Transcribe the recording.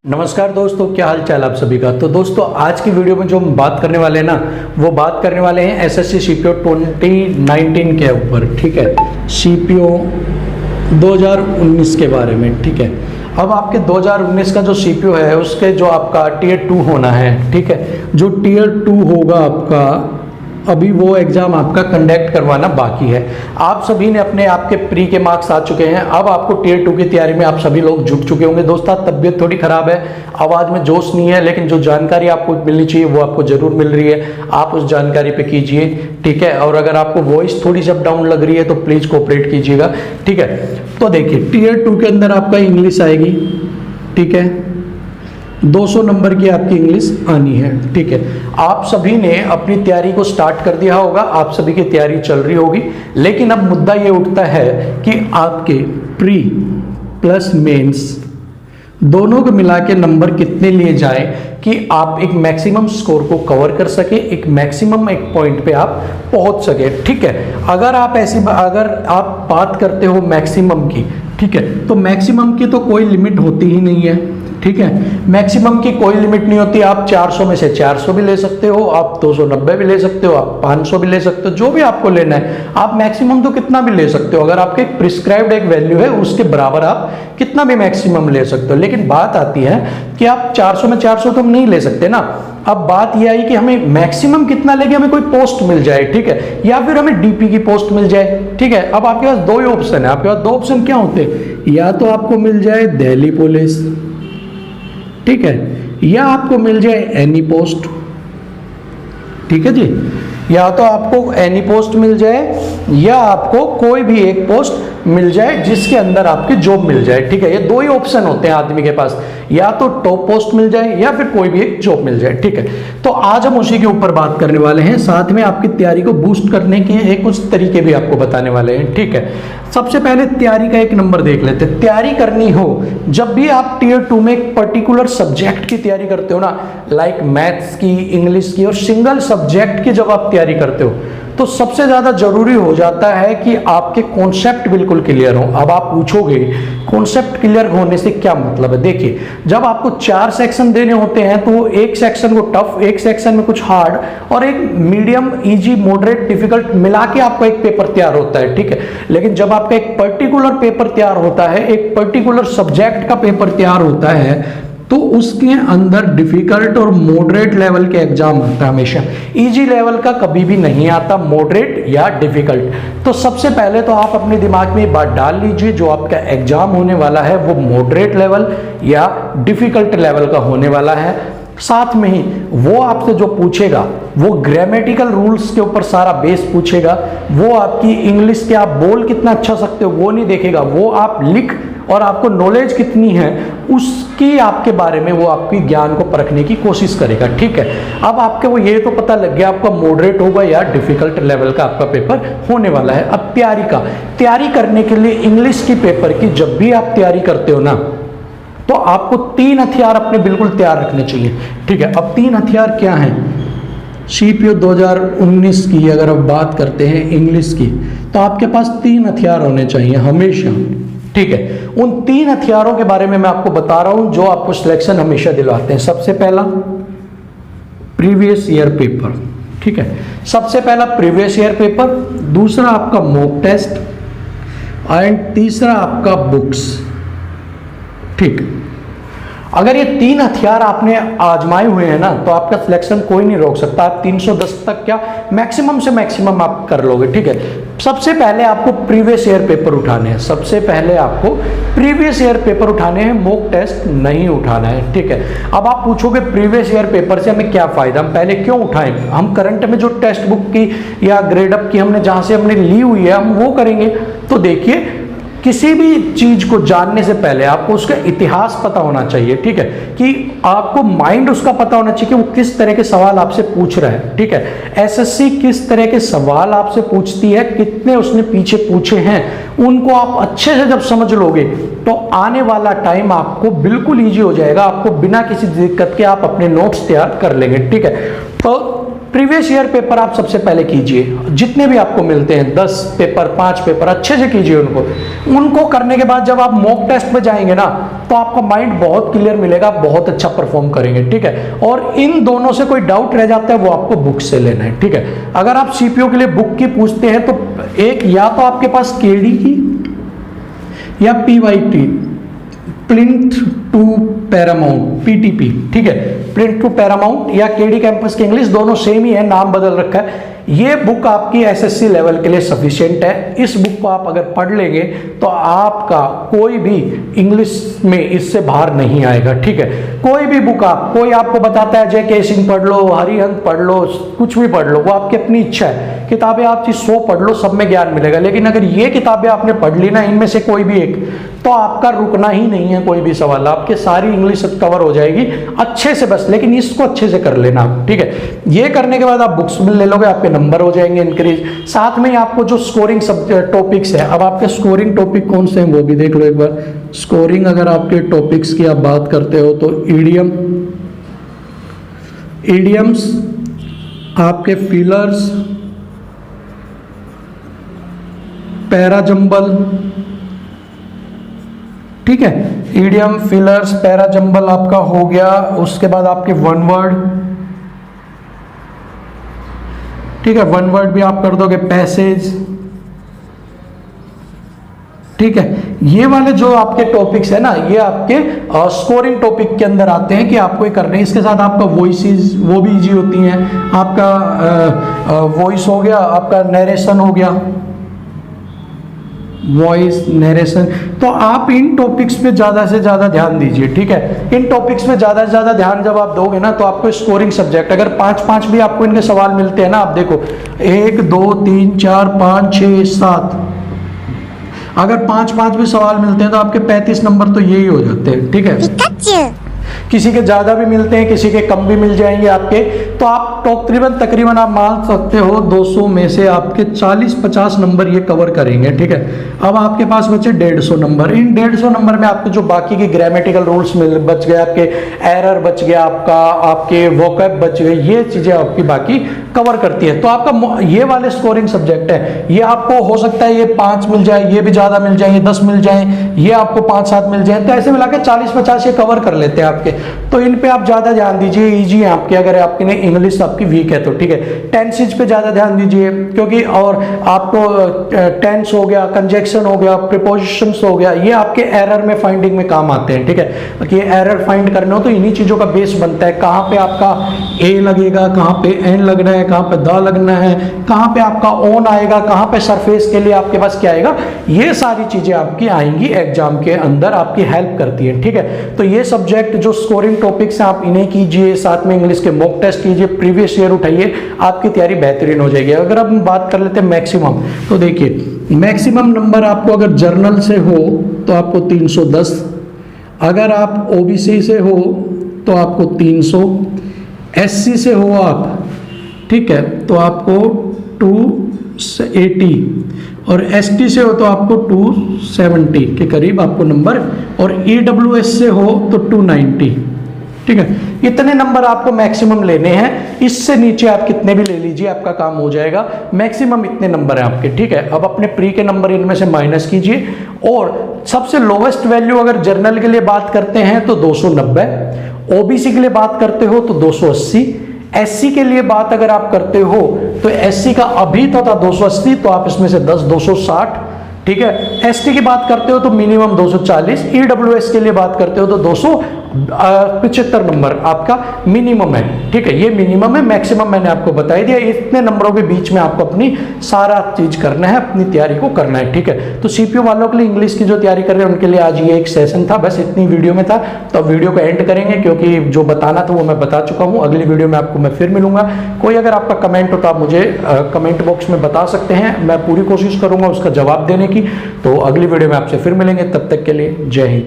नमस्कार दोस्तों, क्या हाल चाल आप सभी का। तो दोस्तों आज की वीडियो में जो हम बात करने वाले हैं ना, वो बात करने वाले हैं एसएससी सीपीओ 2019 के ऊपर। ठीक है, सीपीओ 2019 के बारे में। ठीक है, अब आपके 2019 का जो सीपीओ है उसके जो आपका टीयर 2 होना है। ठीक है, जो टीयर 2 होगा आपका, अभी वो एग्ज़ाम आपका कंडक्ट करवाना बाकी है। आप सभी ने अपने आपके प्री के मार्क्स आ चुके हैं। अब आपको टीयर 2 की तैयारी में आप सभी लोग जुट चुके होंगे। दोस्तों तबीयत थोड़ी ख़राब है, आवाज़ में जोश नहीं है, लेकिन जो जानकारी आपको मिलनी चाहिए वो आपको ज़रूर मिल रही है। आप उस जानकारी पे कीजिए। ठीक है, और अगर आपको वॉइस थोड़ी सी अप डाउन लग रही है तो प्लीज़ कोऑपरेट कीजिएगा। ठीक है, तो देखिए टीयर 2 के अंदर आपका इंग्लिश आएगी। ठीक है, 200 नंबर की आपकी इंग्लिश आनी है। ठीक है, आप सभी ने अपनी तैयारी को स्टार्ट कर दिया होगा, आप सभी की तैयारी चल रही होगी। लेकिन अब मुद्दा ये उठता है कि आपके प्री प्लस मेंस दोनों को मिला के नंबर कितने लिए जाए कि आप एक मैक्सिमम स्कोर को कवर कर सके, एक मैक्सिमम एक पॉइंट पे आप पहुंच सके। ठीक है, अगर आप बात करते हो मैक्सिमम की, ठीक है, तो मैक्सिमम की तो कोई लिमिट होती ही नहीं है। ठीक है, मैक्सिमम की कोई लिमिट नहीं होती। आप 400 में से 400 भी ले सकते हो, आप 290 भी ले सकते हो, आप 500 भी ले सकते हो, जो भी आपको लेना है। आप मैक्सिमम तो कितना भी ले सकते हो। अगर आपके एक प्रिस्क्राइब्ड एक वैल्यू है उसके बराबर आप कितना भी मैक्सिमम ले सकते हो। लेकिन बात आती है कि आप 400 में 400 तो हम नहीं ले सकते ना। अब बात यह आई कि हमें मैक्सिमम कितना लेके हमें कोई पोस्ट मिल जाए। ठीक है, या फिर हमें डीपी की पोस्ट मिल जाए। ठीक है, अब आपके पास दो ही ऑप्शन है। आपके पास दो ऑप्शन क्या होते हैं, या तो आपको मिल जाए दिल्ली पुलिस, ठीक है, या आपको मिल जाए एनी पोस्ट। ठीक है जी, या तो आपको एनी पोस्ट मिल जाए या आपको कोई भी एक पोस्ट मिल जाए जिसके अंदर आपकी जॉब मिल जाए। ठीक है, ये दो ही ऑप्शन होते हैं आदमी के पास, या तो टॉप पोस्ट मिल जाए या फिर कोई भी एक जॉब मिल जाए। ठीक है, तो आज हम उसी के ऊपर बात करने वाले हैं, साथ में आपकी तैयारी को बूस्ट करने के एक कुछ तरीके भी आपको बताने वाले हैं। ठीक है, सबसे पहले तैयारी का एक नंबर देख लेते हैं। तैयारी करनी हो, जब भी आप टीयर 2 में एक पर्टिकुलर सब्जेक्ट की तैयारी करते हो ना, लाइक मैथ्स की, इंग्लिश की और सिंगल सब्जेक्ट की जब आप तैयारी करते हो, तो सबसे ज्यादा जरूरी हो जाता है कि आपके कॉन्सेप्ट बिल्कुल क्लियर हो। अब आप पूछोगे कॉन्सेप्ट क्लियर होने से क्या मतलब है। देखिए, जब आपको 4 सेक्शन देने होते हैं तो एक सेक्शन को टफ, एक सेक्शन में कुछ हार्ड और एक मीडियम, इजी, मॉडरेट, डिफिकल्ट मिला के आपका एक पेपर तैयार होता है। ठीक है, लेकिन जब आपका एक पर्टिकुलर पेपर तैयार होता है, एक पर्टिकुलर सब्जेक्ट का पेपर तैयार होता है, तो उसके अंदर डिफिकल्ट और मॉडरेट लेवल के एग्जाम आता है हमेशा। इजी लेवल का कभी भी नहीं आता, मॉडरेट या डिफिकल्ट। तो सबसे पहले तो आप अपने दिमाग में ये बात डाल लीजिए, जो आपका एग्जाम होने वाला है वो मॉडरेट लेवल या डिफिकल्ट लेवल का होने वाला है। साथ में ही वो आपसे जो पूछेगा वो ग्रामेटिकल रूल्स के ऊपर सारा बेस पूछेगा। वो आपकी इंग्लिश के आप बोल कितना अच्छा सकते हो वो नहीं देखेगा, वो आप लिख और आपको नॉलेज कितनी है उसकी आपके बारे में वो आपकी ज्ञान को परखने की कोशिश करेगा। ठीक है, अब आपके वो ये तो पता लग गया आपका मॉडरेट होगा या डिफिकल्ट लेवल का आपका पेपर होने वाला है। अब तैयारी करने के लिए इंग्लिश की पेपर की जब भी आप तैयारी करते हो ना, तो आपको 3 हथियार अपने बिल्कुल तैयार रखने चाहिए। ठीक है, अब 3 हथियार क्या हैं। सीपीओ 2019 की अगर आप बात करते हैं इंग्लिश की, तो आपके पास 3 हथियार होने चाहिए हमेशा। ठीक है, उन 3 हथियारों के बारे में मैं आपको बता रहा हूं जो आपको सिलेक्शन हमेशा दिलवाते हैं। सबसे पहला प्रीवियस ईयर पेपर। ठीक है, सबसे पहला प्रीवियस ईयर पेपर, दूसरा आपका मॉक टेस्ट एंड तीसरा आपका बुक्स। ठीक, अगर ये 3 हथियार आपने आजमाए हुए हैं ना, तो आपका सिलेक्शन कोई नहीं रोक सकता। आप 310 तक क्या मैक्सिमम से मैक्सिमम आप कर लोगे। ठीक है, सबसे पहले आपको प्रीवियस ईयर पेपर उठाने हैं। सबसे पहले आपको प्रीवियस ईयर पेपर उठाने हैं, मॉक टेस्ट नहीं उठाना है। ठीक है, अब आप पूछोगे प्रीवियस ईयर पेपर से हमें क्या फायदा, हम पहले क्यों उठाएं। हम करंट में जो टेक्स्ट बुक की या ग्रेड अप की हमने जहां से हमने ली हुई है हम वो करेंगे। तो देखिए, किसी भी चीज को जानने से पहले आपको उसका इतिहास पता होना चाहिए। ठीक है, कि आपको माइंड उसका पता होना चाहिए कि वो किस तरह के सवाल आपसे पूछ रहा है। ठीक है, एसएससी किस तरह के सवाल आपसे पूछती है, कितने उसने पीछे पूछे हैं, उनको आप अच्छे से जब समझ लोगे तो आने वाला टाइम आपको बिल्कुल ईजी हो जाएगा। आपको बिना किसी दिक्कत के आप अपने नोट्स तैयार कर लेंगे। ठीक है, तो प्रीवियस ईयर पेपर आप सबसे पहले कीजिए, जितने भी आपको मिलते हैं 10 पेपर 5 पेपर अच्छे से कीजिए उनको करने के बाद जब आप मॉक टेस्ट में जाएंगे ना तो आपका माइंड बहुत क्लियर मिलेगा, बहुत अच्छा परफॉर्म करेंगे, ठीक है। और इन दोनों से कोई डाउट रह जाता है वो आपको बुक से लेना है, ठीक है। अगर आप सीपीओ के लिए बुक की पूछते हैं तो एक या तो आपके पास केडी की या पीवाईटी, प्लिंथ टू पैरामाउंट, पीटीपी, ठीक है। प्लिंथ टू पैरामाउंट या केडी कैंपस की इंग्लिश दोनों सेम ही है, नाम बदल रखा है। ये बुक आपकी एसएससी लेवल के लिए सफिशिएंट है। इस बुक को आप अगर पढ़ लेंगे तो आपका कोई भी इंग्लिश में इससे बाहर नहीं आएगा, ठीक है। कोई भी बुक कोई आपको बताता है जय सिंह पढ़ लो, हरिहंत पढ़ लो, कुछ भी पढ़ लो, वो आपकी अपनी इच्छा है। किताबें आप चीज 100 पढ़ लो, सब में ज्ञान मिलेगा। लेकिन अगर ये किताबें आपने पढ़ ली ना, इनमें से कोई भी एक, तो आपका रुकना ही नहीं है कोई भी सवाल, आपके सारी इंग्लिश कवर हो जाएगी अच्छे से बस। लेकिन इसको अच्छे से कर लेना, ठीक है। ये करने के बाद आप बुक्स में ले लोगे, आपके नंबर हो जाएंगे इंक्रीज। साथ में आपको जो स्कोरिंग सब टॉपिक्स है, अब आपके स्कोरिंग टॉपिक कौन से हैं वो भी देख लो एक बार। स्कोरिंग अगर आपके टॉपिक्स की आप बात करते हो तो ईडियम्स, आपके फिलर्स, पैराजंबल, ठीक है। ईडियम, फिलर्स, पैराजंबल आपका हो गया। उसके बाद आपके वन वर्ड, ठीक है, वन वर्ड भी आप कर दोगे, पैसेज, ठीक है। ये वाले जो आपके टॉपिक्स है ना, ये आपके स्कोरिंग टॉपिक के अंदर आते हैं कि आपको ये करने हैं। इसके साथ आपका वॉइसेस वो भी इजी होती हैं, आपका वॉइस हो गया, आपका नरेशन हो गया, वॉइस नरेशन। तो आप इन टॉपिक्स पे ज़्यादा से ज़्यादा ध्यान दीजिए, ठीक है। इन टॉपिक्स में ज़्यादा से ज़्यादा ध्यान जब आप दोगे ना तो आपको स्कोरिंग सब्जेक्ट, अगर 5-5 भी आपको इनके सवाल मिलते हैं ना, आप देखो 1 2 3 4 5 6 7, अगर 5-5 भी सवाल मिलते हैं तो आपके 35 नंबर तो यही हो जाते हैं, ठीक है। किसी के ज़्यादा भी मिलते हैं, किसी के कम भी मिल जाएंगे आपके। तो आप तकरीबन आप मान सकते हो 200 में से आपके 40-50 नंबर ये कवर करेंगे, ठीक है। अब आपके पास बचे 150 नंबर। इन 150 नंबर में आपके जो बाकी के ग्रामेटिकल रूल्स बच गए, आपके एरर बच गया, आपके वोकैब बच गए, ये चीज़ें आपकी बाकी कवर करती है। तो आपका ये वाले स्कोरिंग सब्जेक्ट है, ये आपको हो सकता है ये 5 मिल जाए, ये भी ज़्यादा मिल जाए, ये 10 मिल जाए, ये आपको 5-7 मिल जाए, तो ऐसे मिला के 40-50 ये कवर कर लेते हैं आपके। तो इन पे आप ज़्यादा ध्यान दीजिए, ईजी है आपके। अगर आपकी इंग्लिश आपकी वीक है तो, ठीक है। टेंसेज पे ज़्यादा ध्यान दीजिए, क्योंकि और आपको टेंस हो गया, कंजक्शन हो गया, प्रीपोजिशंस हो गया, ये आपके एरर में फाइंडिंग में काम आते हैं, ठीक है। कि एरर फाइंड करने हो तो इन्हीं चीज़ों का बेस बनता है। कहाँ पे आपका ए लगेगा, कहाँ पे एन लगना है, कहाँ पे द लगना है, कहाँ पे आपका ओन आएगा, कहाँ पे सरफेस के लिए आपके पास क्या आएगा, ये सारी चीज़ें आपकी आएंगी एग्जाम के अंदर, आपकी हेल्प करती है, ठीक है। तो ये सब्जेक्ट जो स्कोरिंग टॉपिक्स हैं आप इन्हें कीजिए, साथ में इंग्लिश के मॉक टेस्ट कीजिए, प्रीवियस ईयर उठाइए, आपकी तैयारी बेहतरीन हो जाएगी। अगर अब हम बात कर लेते हैं मैक्सिमम, तो देखिए मैक्सिमम नंबर आपको अगर जर्नल से हो तो आपको 310, अगर आप ओबीसी से हो तो आपको 300, एससी से हो आप, ठीक है, तो आपको 280, और एसटी से हो तो आपको 270 के करीब आपको नंबर, और ईडब्ल्यूएस से हो तो 290, ठीक है। इतने नंबर आपको मैक्सिमम लेने हैं, इससे नीचे आप कितने भी ले लीजिए आपका काम हो जाएगा। मैक्सिमम इतने नंबर हैं आपके, ठीक है। अब अपने प्री के नंबर इनमें से माइनस कीजिए, और सबसे लोवेस्ट वैल्यू अगर जर्नल के लिए बात करते हैं तो 290, ओबीसी के लिए बात करते हो तो 280, एससी के लिए बात अगर आप करते हो तो एससी का अभी तो था 280, तो आप इसमें से 10 260, ठीक है। एसटी की बात करते हो तो मिनिमम 240, ईडब्ल्यूएस के लिए बात करते हो तो 275 नंबर आपका मिनिमम है, ठीक है। ये मिनिमम है, मैक्सिमम मैंने आपको बता दिया। इतने नंबरों के बीच में आपको अपनी सारा चीज करना है, अपनी तैयारी को करना है, ठीक है। तो सीपीओ वालों के लिए इंग्लिश की जो तैयारी कर रहे हैं उनके लिए आज ये एक सेशन था, बस इतनी वीडियो में था। तो अब वीडियो को एंड करेंगे, क्योंकि जो बताना था वो मैं बता चुका हूँ। अगली वीडियो में आपको मैं फिर मिलूंगा। कोई अगर आपका कमेंट हो तो आप मुझे कमेंट बॉक्स में बता सकते हैं, मैं पूरी कोशिश करूंगा उसका जवाब देने की। तो अगली वीडियो में आपसे फिर मिलेंगे, तब तक के लिए जय हिंद।